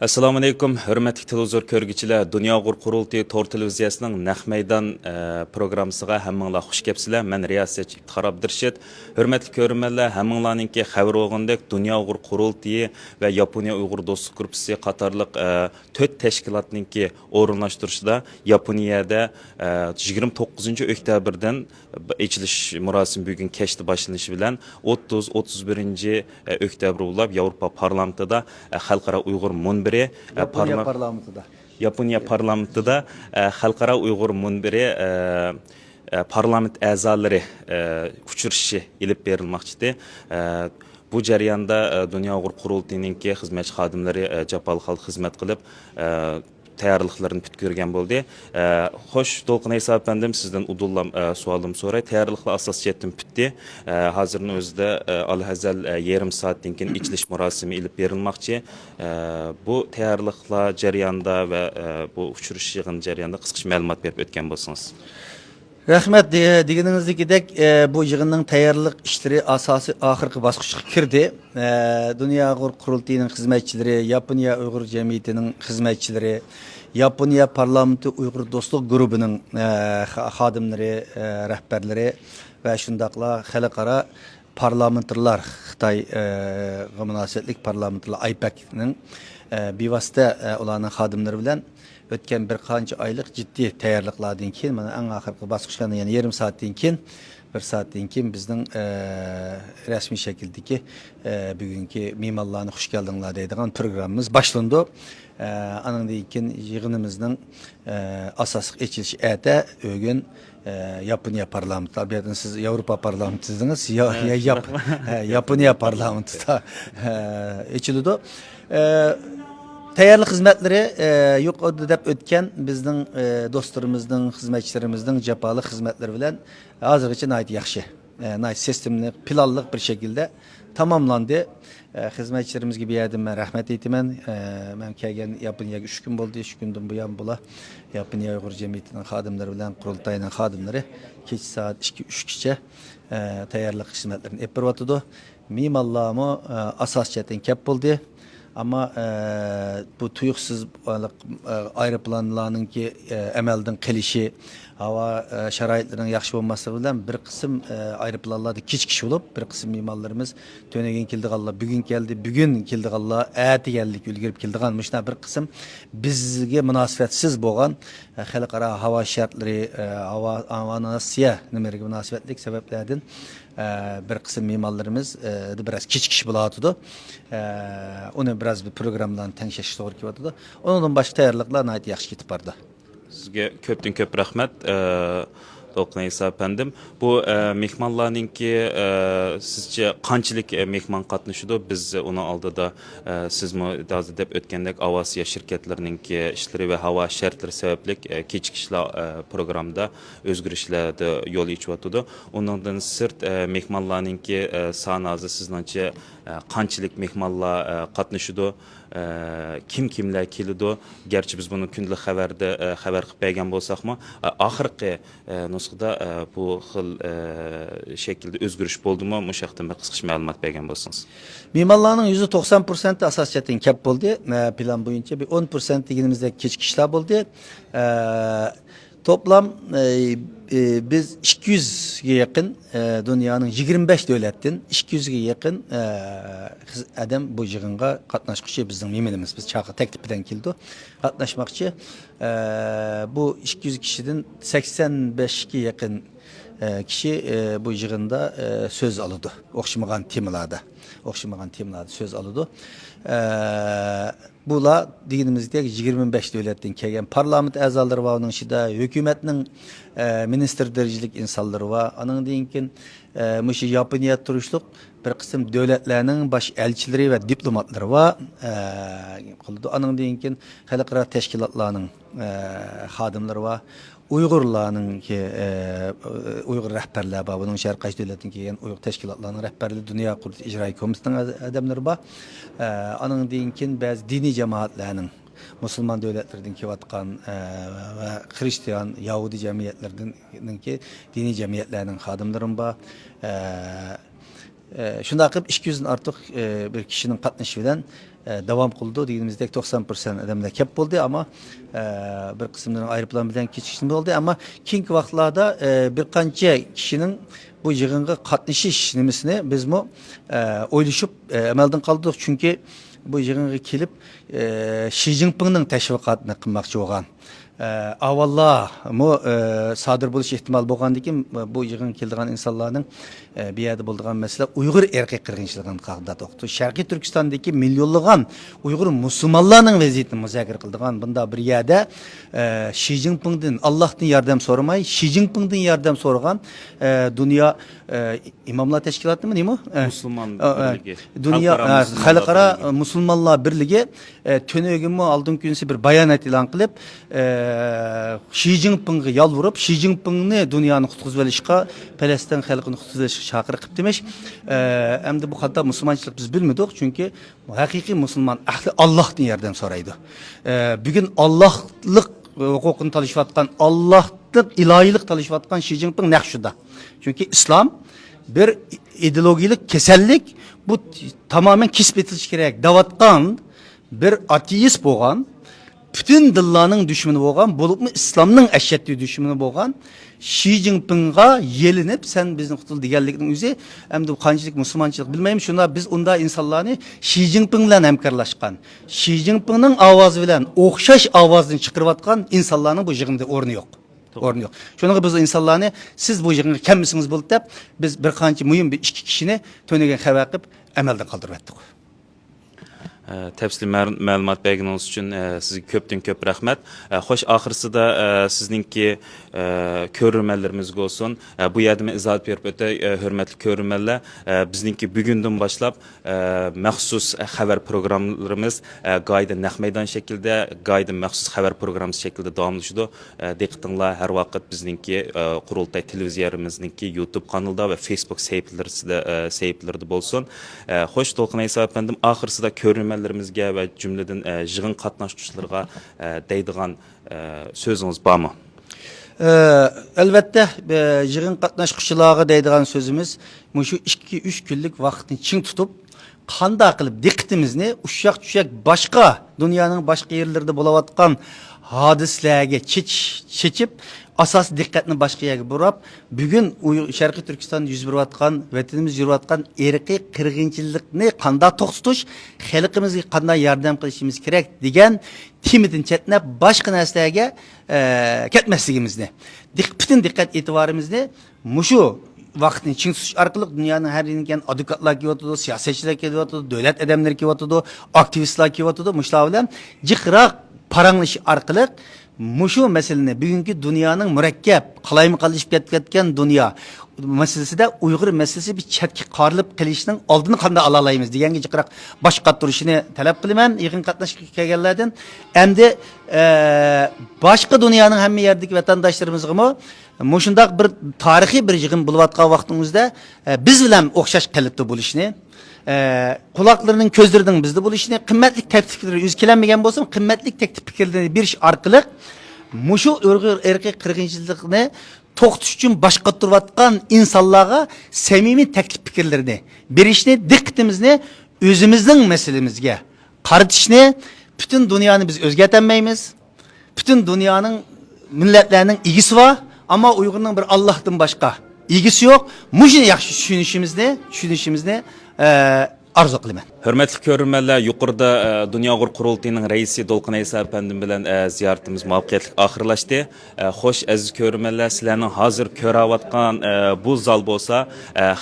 Assalomu alaykum, hurmatli televizor ko'rguvchilar. Dunyo qurultiyi Tor televiziyasining Naq maydon programmasiga hammanglar xush kelibsizlar. Men riyosatchi Iftixor Abdurashid. Hurmatli ko'ruvchilar, hammanglarningki xabar olgandek Dunyo qurultiyi va Yaponiya Uyg'ur do'stlik guruhi qatorliq 4 tashkilotningki o'rinlashtirishda Yaponiyada 29-oktyabrdan ochilish murosimi bugun kechda boshlanishi bilan 30-31-oktyabr bo'lib Yevropa parlamentida xalqaro Uyg'ur munbiri Yaponiya parlamentida xalqaro Uyg'ur munbiri parlament a'zolari uchrashishi ilib berilmoqchi. Bu jarayonda Dunyo Uyg'ur qurultiyiningki xizmatchi xodimlari jafoli xalq xizmat qilib tayyorliqlarını pütkürgen bo'ldi. Xo'sh, To'lqin Aysa efendim sizden udullam sualım so'ray. Tayyorliqlar asosiyatdan pütdi. Hozirning o'zida alhazal yarım soatdan keyin ichilish murosimi ilib berilmoqchi. Bu tayyorliqlar jarayonida va bu uchrashish yig'in jarayonida qisqacha ma'lumot berib o'tgan bo'lsangiz. Rahmet degeninizdeki bu yığının tayarlılık işleri asası ahırkı basqışqa kirdi. Dünya Uyghur Qurultayının hizmetçileri, Yaponiya Uyghur Cemiyeti'nin hizmetçileri, Yaponiya Parlamenti Uyghur Dostluk Grubu'nun xadimleri, rehberleri ve şundakla xalqaro parlamenterlar, Xitay münasebetlik parlamenterlar AIPAC'nin bivasıta olanın xadimleri bilen ötken bir qancha aylık ciddi tayyorliqlardan keyin mana eng oxirgi bosqichdan yani yarım saatdan keyin bir saatdan keyin bizning rasmiy shakldagi bugungi me'morlarni xush keldinglar deydigan programmamiz boshlandi. Andan keyin yig'inimizning asosiy ochilishi ata bugun Yaponiya parlamenti. Tabiatan siz Yevropa parlamenti dediniz. Yaponiya parlamentida ochildi. Tayarlı hizmetleri yuqorida deb o'tgan bizning do'stlarimizning, xizmatchilarimizning japalı hizmetleri bilan hozirgacha nayt yaxshi, nayt sistemli, planlı bir şekilde tamamlandı. Xizmatchilarimizga bu yerdan men rahmat aytaman. Men kelgan Yaponiyaga 3 kun bo'ldi. 3 kundan buyon bular Yaponiya Uyg'ur Cemiyetining xodimlari bilan qurultayning xodimlari kech soat 2-3gacha tayyorlik xizmatlarini olib beryapti. Me'morlarmi asosiyatdan kep bo'ldi. Ama bu tuyuksuz aeroplanlarınki emelden qilishi, hava şaraitlerinin yaxşı olması bilen bir kısım aeroplanlarda kiç kişi olup, bir kısım mimarlarımız tönegen kildi Allah, bugün geldi, bugün kildi Allah, ati geldik, ülgürüp kildi kalmışlar. Bir kısım bizge münasibetsiz boğan xalqaro hava şartları, hava nasiya nimerge münasibetlik sebeplerden bir kısım mimarlarımız biraz kiç kişi bulatıdı. Onu biraz bir programdan tenşeş doğru ki vardı. Onun başka tayarlıklar nayet yaxşı gitip vardı. Sizge köpten köp rahmet. To'lqin Aysa efendim. Bu mehmonlarninki sizce qanchalik mehmon qatnashdi? Biz uni oldida sizmi hozir deb o'tgandek Avasiya shirkatlarininki ishlari va havo shartlari sababli kechikishlar programda o'zgarishlarga yo'l ochyapti. Undan sirt mehmonlarninki soni hozir sizningcha qanchalik mehmonlar qatnashdi? Kimlar keldi? Gerçi biz bunu kundalik xabarda xabar qilib bergan bo'lsakmi, oxirgi nusxada bu xil şekilde o'zgarish bo'ldimi? Mu shaqdan bir qisqacha ma'lumot bergan bo'lsangiz. Mimarlarning %90% asosiyatdan kep bo'ldi. Plan bo'yicha bir 10% deganimizda kechikishlar bo'ldi. Toplam biz 200'ye yakın dünyanın 25 devletten 200'ye yakın adam bu yığınga katnaşmakçı bizim yeminimiz. Biz çağı teklifden kildi. Katnaşmakçı bu 200 kişiden 85'e yakın kişi bu yığında söz alıdı. Okşamagan temalarda söz alıdı. Bula dinimizde 25 devletten kelgen parlament a'zolari var, onun içinde hükümetinin minister derecelik insanları var. Anın deyinkin muşi Yaponiya turuşluk bir kısım devletlerinin baş elçileri ve diplomatları var. Anın deyinkin xalqaro teşkilatlarının xadimleri var. Uygurlarının ki Uygur rehberleri var. Bunun içeri kaç devletin ki Uygur teşkilatlarının rehberleri, Dünya Qurultayı İcra Komitesi'nin adamları var. Anın deyinkin bazı dini cemaatlerinin Müslüman devletlerden ki vatkan ve Hristiyan, Yahudi cemiyetlerden ki dini cemiyetlerinin xadimleri var. Şunda qilib 200 dan ortiq bir kishining qatnashishi bilan davom qildi. Deganimizdek 90% odamlar kep bo'ldi, ammo bir qismlari aeroplan bilan kechish bo'ldi, ammo keyingi vaqtlarda bir qancha kishining bu yig'inga qatnashish nimasini bizmi o'ylashib amaldan qoldik. Chunki bu yig'inga kelib Xi Jinpingning tashviqotini qilmoqchi bo'lgan. Avvallar mu sodir bo'lish ehtimol bo'lgandan keyin bu yig'in kelgan insonlarning bu yerda bo'lgan masala Uyg'ur erkak qirg'inchiligini qag'da to'xtu. Sharqiy Turkistondagi millionlagan Uyg'ur musulmonlarning vaziyatini muzokara qildigan bunda bir yerda Xi Jinpingdan Allohdan yordam so'ramay, Xi Jinpingdan yordam so'ragan dunyo imomlar tashkilotimi nima? Musulmon birligi. Dunyo xalqaro musulmonlar birligi tönögümü aldığım günsi bir bayanat ilan qilib Xi Jinping'e yalvarıp Xi Jinping'ni dünyanın qutquzib olishga, Palestin xalqini qutquzib olishga chaqiriq qilib demiş. Endi bu qadar musulmonchilik biz bilmedik, çünkü haqiqiy musulmon ahli Allohdan yordam so'raydi. Bugün Allohlik huquqini talashayotgan, Allohlik ilohilik talashayotgan Xi Jinping naq shuda. Çünkü İslam bir ideologik kesellik, bu tamamen kesip etilishi kerak. Davatgan bir ateist bo'lgan, bütün dillarning düşmanı bo'lgan, bo'libmi islomning ashaddiy düşmanı bo'lgan Xi Jinping'a yelinib, sen bizni qutul deganlikning o'zi, endi bu qanchalik musulmonchilik bilmayman, shunda biz unda insonlarni Xi Jinping bilan hamkorlashgan, Xi Jinpingning ovozi bilan o'xshash ovozni chiqarayotgan insonlarning bu yig'inda o'rni yo'q. O'rni yo'q. Shuning biz insonlarni siz bu yig'inga kelmisiniz bo'ldi deb, biz bir qancha muhim bir ikki kishini to'nagan xabar qilib amaldan qoldirib etdik. Təfsili məlumat bəginiz üçün sizə köpdən köp rəhmət. Xoş axırsıda sizinki görürmənlərimiz olsun. Bu yerdimi izahat verib ötə hörmətli görürmənlər. Bizninki bugündən başlap məxsus xəbər proqramlarımız qayda naq meydan şəkildə, qayda məxsus xəbər proqramı şəkildə davamlaşıdı. Diqqətinizlə hər vaxt bizninki Qurultay televiziyamızınki YouTube kanalında və Facebook səhifələrində bolsun. Xoş Dolqun İsa əfəndim, axırsıda görürmənlərimizə və cümlədən yığın qatnaşqıçılarına deydiğən sözünüz barmı? Elbette yığın qatnaşqıçılarına deydiğən sözümüz şu 2-3 günlük vaxtını çiң tutup qanda qilib diqqətimizni uşaq başqa dünyanın başqa yerlərində bolayotgan hadisələrə çeçip asas diqqətini başqa yerə burab bugün Şərqi Türkistan yüz beriyotgan, vətənimiz yürüyotgan irqi qirg'inchilikni qanda to'xtatish, xalqimizga qanday yordam qilishimiz kerak degan temidan chetnab boshqa narsalarga ketmasligimizni, bütün diqqat e'tiborimizni mushu vaqtni çiң tutish orqali dunyoning har yeridan advokatlar kelyotdi, siyosatchilar kelyotdi, davlat odamlari kelyotdi, aktivistlar kelyotdi. Mushlar bilan jiqroq paranglash orqali mushu masalani bugungi dunyoning murakkab, qalaymiqallashib ketgan dunyo masalasida Uyg'ur masalasi bir chetga qorilib qilishning oldini qanday ola olamiz deganga jiqroq bosh qattirishini talab qilaman yig'in qatnashga kelganlardan. Endi boshqa dunyoning hamma yerdagi vatandoshlarimizni mushundaq bir tarixiy bir yig'in bo'layotgan vaqtimizda biz bilan o'xshash qalbda bo'lishni, kulaklarının közlerinin bizde buluşunu, kıymetlik teklifleri yüz kelenmeyen bolsa, kıymetlik teklif fikirlerini bir iş arkalık, muşu Uyg'ur erkek qirg'inchiligini to'xtatish uchun boshqatirayotgan insonlarga samimiy teklif fikirlerini berishni, diqqatimizni o'zimizning masalamizga qaratishni, bütün dünyani biz o'zgartirmaymiz. Bütün dünyanın milletlerinin ilgisi var ama Uyg'urning bir Allohdan boshqa ilgisi yo'q. Muşunu yaxshi tushunishimizni arzu qilaman. Hörmətli görürmənlər, yuqorida Dünya Uyg'ur Qurultayının rəisi Dolqun İsa əfəndim bilən ziyaretimiz muvaffəqiyyətli axırlaşdı. Xoş əziz görürmənlər, sizlərinin hazır görəyotgan bu zal bolsa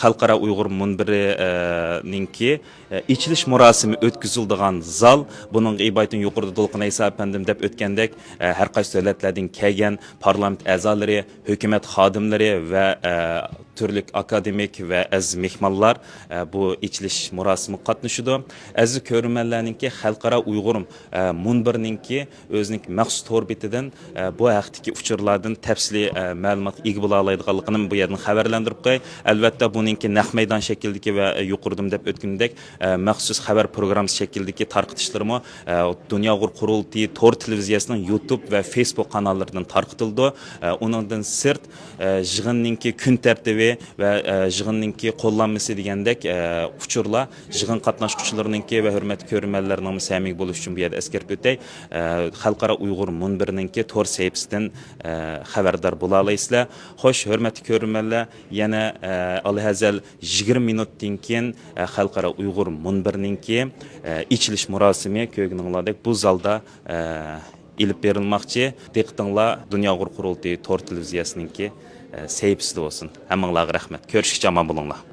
Xalqara Uyğur munbirininki içiliş murasimi ötküzüldüğün zal. Bunun ibayətin yuqorida Dolqun İsa əfəndim dep ötkəndək hər qaysı dövlətlərdən kelgan parlament əzaları, hökumət xadimləri və türlük akademik və əziz mehmanlar bu içiliş murasimi qatnaşıdı. Aziz görürmənlərninki Xalqara Uyğur munbirininki özünün məxsus torbetidən bu haqdakı uçurlardan təfsili məlumat ega bola alaydiganligini bu yerdən xəbərləndirib qo'y. Əlbəttə bununki naq meydan şəkildəki və yuqoridim deb ötkündək məxsus xəbər proqramı şəkildəki tarqıtışlarımı Dünya Uyg'ur Qurultayı tor televiziyasının YouTube və Facebook kanallarından tarqıtıldı. Onundan sırt yığınninki gün tərtibi aktivi ve yığınınki kollanması degandek uçurlar yığın qatnaşqıçılarınınki ve hürmet körünməlilərinin səmimi buluş üçün bu yerdə əskərib ötək. Xalqara Uyğur munbirininki tor səhifəsindən xəbərdar bola alaysızlar. Xoş, hürmetli körünmələr, yana alihazal 20 minutdan keyin Xalqara Uyğur munbirininki içiliş murosimi ko'rganinglardek bu zalda ilib berilmoqchi. Diqqətinizlər Dünya Uyğur Qurultayı tor televiziyasininki səhifəsində olsun. Həmmіңizlərə rəhmət. Görüşükcə aman bulunlar.